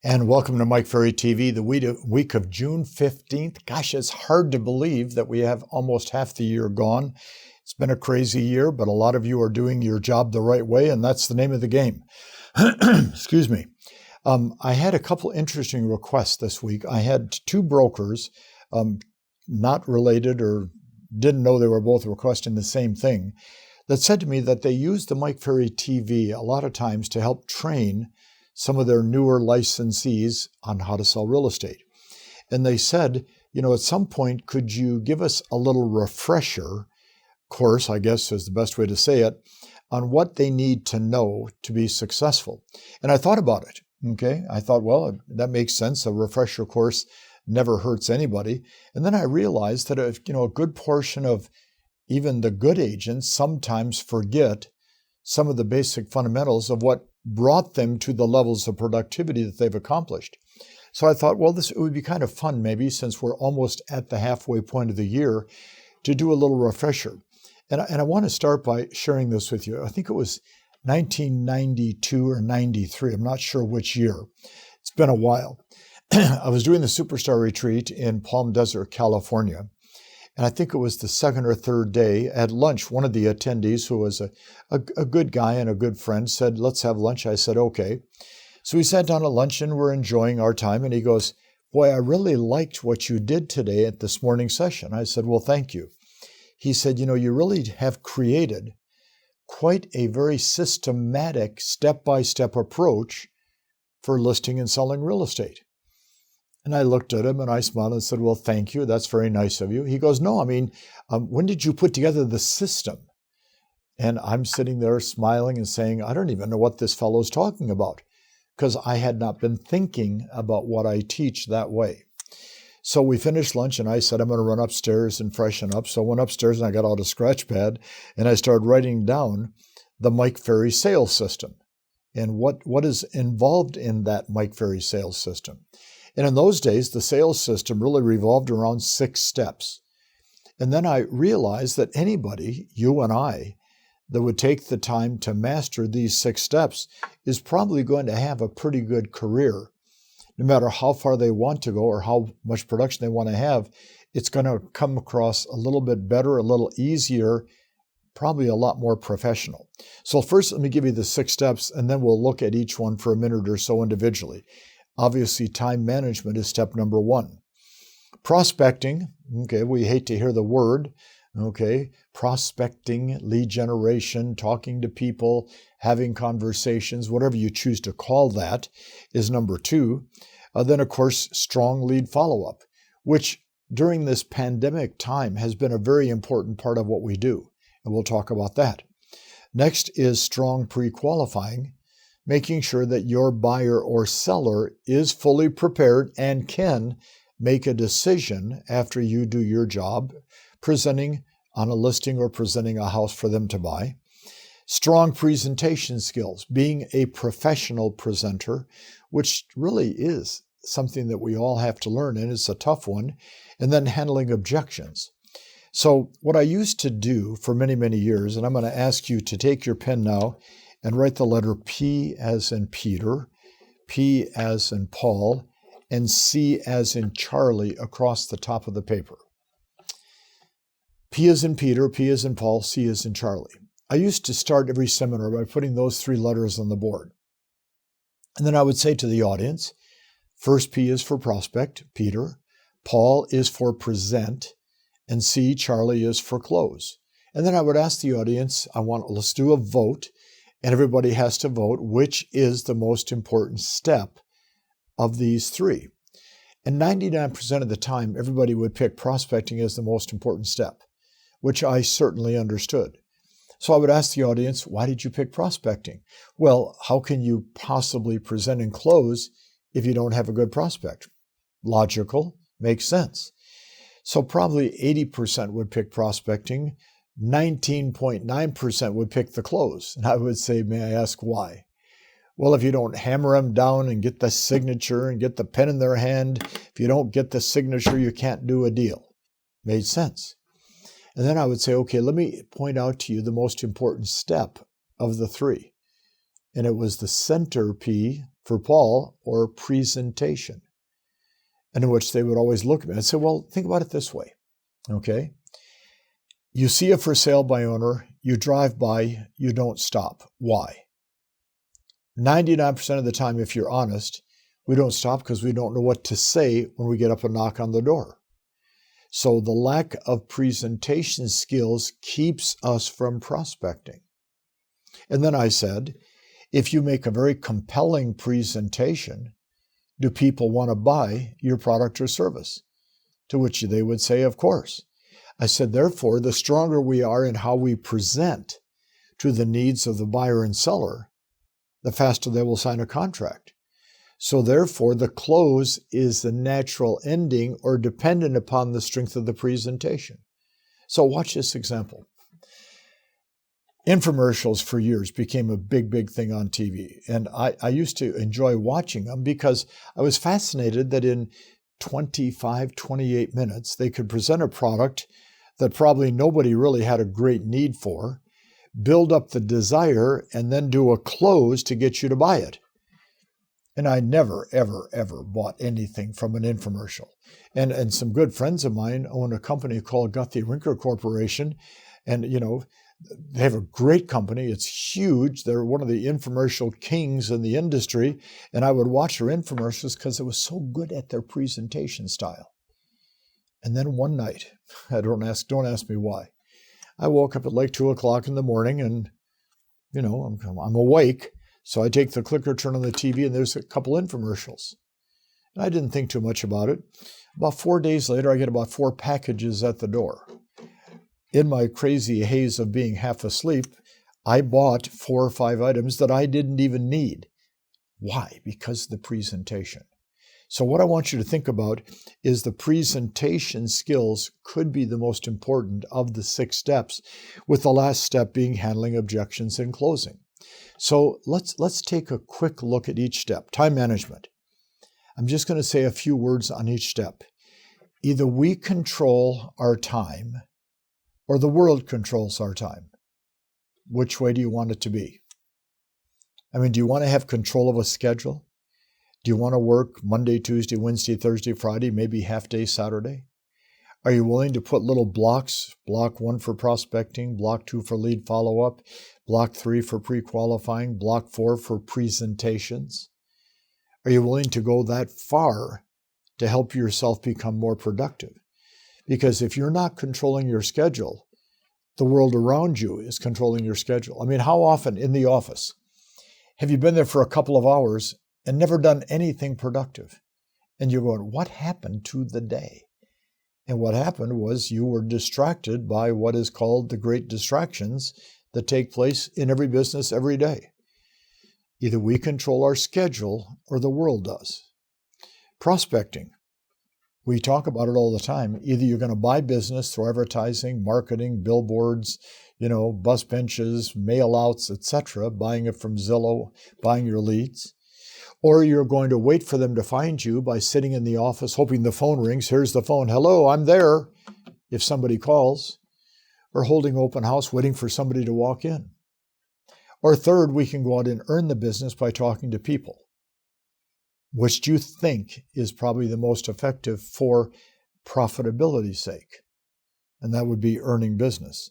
And welcome to Mike Ferry TV, the week of June 15th. Gosh, it's hard to believe that we have almost half the year gone. It's been a crazy year, but a lot of you are doing your job the right way, and that's the name of the game. Excuse me. I had a couple interesting requests this week. I had two brokers, not related or didn't know they were both requesting the same thing, that said to me that they use the Mike Ferry TV a lot of times to help train some of their newer licensees on how to sell real estate. And they said, at some point, could you give us a little refresher course, I guess is the best way to say it, on what they need to know to be successful? And I thought about it, okay? I thought, well, that makes sense. A refresher course never hurts anybody. And then I realized that, a good portion of even the good agents sometimes forget some of the basic fundamentals of what brought them to the levels of productivity that they've accomplished. So I thought, well, it would be kind of fun maybe, since we're almost at the halfway point of the year, to do a little refresher. And I want to start by sharing this with you. I think it was 1992 or 93. I'm not sure which year. It's been a while. I was doing the Superstar Retreat in Palm Desert, California. And I think it was the second or third day at lunch, one of the attendees, who was a good guy and a good friend, said, let's have lunch. I said, okay. So we sat down at lunch and we're enjoying our time. And he goes, boy, I really liked what you did today at this morning session. I said, well, thank you. He said, you really have created quite a very systematic step-by-step approach for listing and selling real estate. And I looked at him and I smiled and said, well, thank you. That's very nice of you. He goes, no, when did you put together the system? And I'm sitting there smiling and saying, I don't even know what this fellow's talking about, because I had not been thinking about what I teach that way. So we finished lunch and I said, I'm going to run upstairs and freshen up. So I went upstairs and I got out a scratch pad and I started writing down the Mike Ferry sales system and what is involved in that Mike Ferry sales system. And in those days, the sales system really revolved around 6 steps. And then I realized that anybody, you and I, that would take the time to master these 6 steps is probably going to have a pretty good career. No matter how far they want to go or how much production they want to have, it's going to come across a little bit better, a little easier, probably a lot more professional. So first, let me give you the 6 steps, and then we'll look at each one for a minute or so individually. Obviously, time management is step number 1. Prospecting, okay, we hate to hear the word, okay, prospecting, lead generation, talking to people, having conversations, whatever you choose to call that, is number 2. Then, of course, strong lead follow-up, which during this pandemic time has been a very important part of what we do, and we'll talk about that. Next is strong pre-qualifying, making sure that your buyer or seller is fully prepared and can make a decision after you do your job, presenting on a listing or presenting a house for them to buy. Strong presentation skills, being a professional presenter, which really is something that we all have to learn, and it's a tough one. And then handling objections. So what I used to do for many, many years, and I'm going to ask you to take your pen now and write the letter P as in Peter, P as in Paul, and C as in Charlie across the top of the paper. P as in Peter, P as in Paul, C as in Charlie. I used to start every seminar by putting those 3 letters on the board. And then I would say to the audience, first P is for prospect, Peter, Paul is for present, and C, Charlie, is for close. And then I would ask the audience, let's do a vote. And everybody has to vote which is the most important step of these 3. And 99% of the time, everybody would pick prospecting as the most important step, which I certainly understood. So I would ask the audience, why did you pick prospecting? Well, how can you possibly present and close if you don't have a good prospect? Logical, makes sense. So probably 80% would pick prospecting, 19.9% would pick the close. And I would say, may I ask why? Well, if you don't hammer them down and get the signature and get the pen in their hand, if you don't get the signature, you can't do a deal. Made sense. And then I would say, okay, let me point out to you the most important step of the 3. And it was the center P for Paul, or presentation. And in which they would always look at me and say, well, think about it this way, okay? You see a for sale by owner, you drive by, you don't stop. Why? 99% of the time, if you're honest, we don't stop because we don't know what to say when we get up and knock on the door. So the lack of presentation skills keeps us from prospecting. And then I said, if you make a very compelling presentation, do people want to buy your product or service? To which they would say, of course. I said, therefore, the stronger we are in how we present to the needs of the buyer and seller, the faster they will sign a contract. So therefore, the close is the natural ending or dependent upon the strength of the presentation. So watch this example. Infomercials for years became a big thing on TV. And I used to enjoy watching them because I was fascinated that in 25, 28 minutes, they could present a product that probably nobody really had a great need for, build up the desire, and then do a close to get you to buy it. And I never, ever bought anything from an infomercial. And some good friends of mine own a company called Guthrie Rinker Corporation. And, they have a great company. It's huge. They're one of the infomercial kings in the industry. And I would watch their infomercials because it was so good at their presentation style. And then one night, don't ask me why, I woke up at like 2 o'clock in the morning and, I'm awake. So I take the clicker, turn on the TV, and there's a couple infomercials. And I didn't think too much about it. About 4 days later, I get about 4 packages at the door. In my crazy haze of being half asleep, I bought 4 or 5 items that I didn't even need. Why? Because of the presentation. So what I want you to think about is the presentation skills could be the most important of the 6 steps, with the last step being handling objections and closing. So let's take a quick look at each step. Time management. I'm just going to say a few words on each step. Either we control our time or the world controls our time. Which way do you want it to be? Do you want to have control of a schedule? Do you want to work Monday, Tuesday, Wednesday, Thursday, Friday, maybe half day Saturday? Are you willing to put little blocks, block 1 for prospecting, block 2 for lead follow-up, block 3 for pre-qualifying, block 4 for presentations? Are you willing to go that far to help yourself become more productive? Because if you're not controlling your schedule, the world around you is controlling your schedule. How often in the office have you been there for a couple of hours and never done anything productive? And you're going, what happened to the day? And what happened was you were distracted by what is called the great distractions that take place in every business every day. Either we control our schedule or the world does. Prospecting. We talk about it all the time. Either you're going to buy business through advertising, marketing, billboards, bus benches, mail outs, etc., buying it from Zillow, buying your leads. Or you're going to wait for them to find you by sitting in the office, hoping the phone rings. Here's the phone. Hello, I'm there, if somebody calls. Or holding open house, waiting for somebody to walk in. Or third, we can go out and earn the business by talking to people. Which do you think is probably the most effective for profitability's sake? And that would be earning business.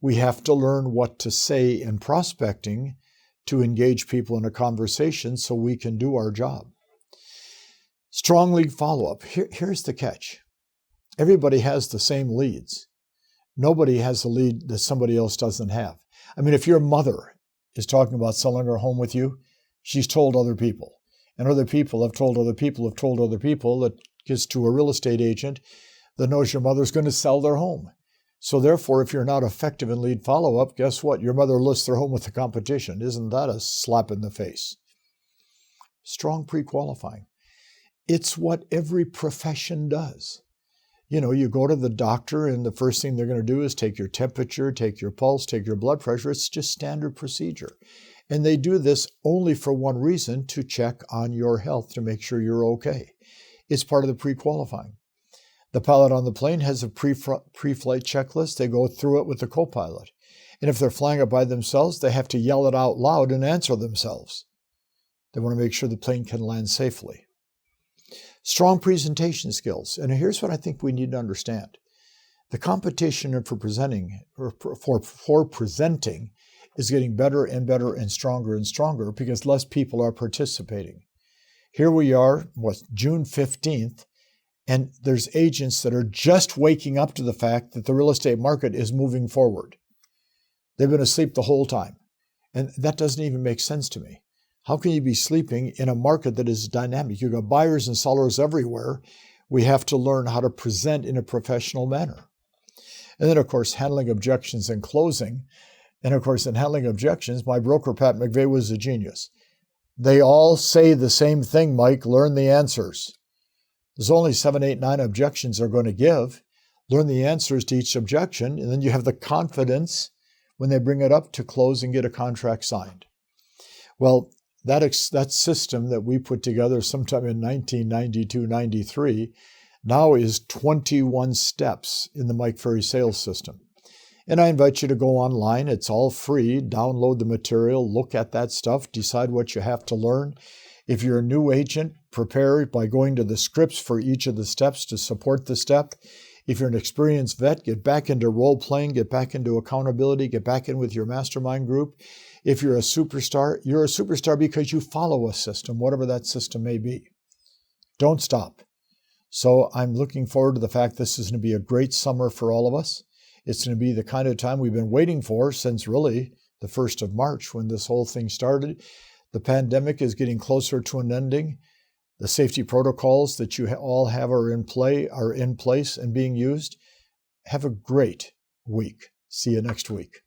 We have to learn what to say in prospecting to engage people in a conversation so we can do our job. Strong lead follow-up. Here's the catch. Everybody has the same leads. Nobody has a lead that somebody else doesn't have. If your mother is talking about selling her home with you, she's told other people. And other people have told other people have told other people that gets to a real estate agent that knows your mother's going to sell their home. So therefore, if you're not effective in lead follow-up, guess what? Your mother lists their home with the competition. Isn't that a slap in the face? Strong pre-qualifying. It's what every profession does. You go to the doctor and the first thing they're going to do is take your temperature, take your pulse, take your blood pressure. It's just standard procedure. And they do this only for one reason, to check on your health, to make sure you're okay. It's part of the pre-qualifying. The pilot on the plane has a pre-flight checklist. They go through it with the co-pilot. And if they're flying it by themselves, they have to yell it out loud and answer themselves. They want to make sure the plane can land safely. Strong presentation skills. And here's what I think we need to understand. The competition for presenting is getting better and better and stronger because less people are participating. Here we are, June 15th, and there's agents that are just waking up to the fact that the real estate market is moving forward. They've been asleep the whole time. And that doesn't even make sense to me. How can you be sleeping in a market that is dynamic? You've got buyers and sellers everywhere. We have to learn how to present in a professional manner. And then, of course, handling objections and closing. And, of course, in handling objections, my broker, Pat McVeigh, was a genius. They all say the same thing, Mike. Learn the answers. There's only 7, 8, 9 objections they're going to give. Learn the answers to each objection, and then you have the confidence when they bring it up to close and get a contract signed. Well, that system that we put together sometime in 1992-93 now is 21 steps in the Mike Ferry sales system. And I invite you to go online. It's all free. Download the material, look at that stuff, decide what you have to learn. If you're a new agent, prepare by going to the scripts for each of the steps to support the step. If you're an experienced vet, get back into role-playing, get back into accountability, get back in with your mastermind group. If you're a superstar because you follow a system, whatever that system may be. Don't stop. So I'm looking forward to the fact this is going to be a great summer for all of us. It's going to be the kind of time we've been waiting for since really the 1st of March when this whole thing started. The pandemic is getting closer to an ending. The safety protocols that you all have are in place and being used. Have a great week. See you next week.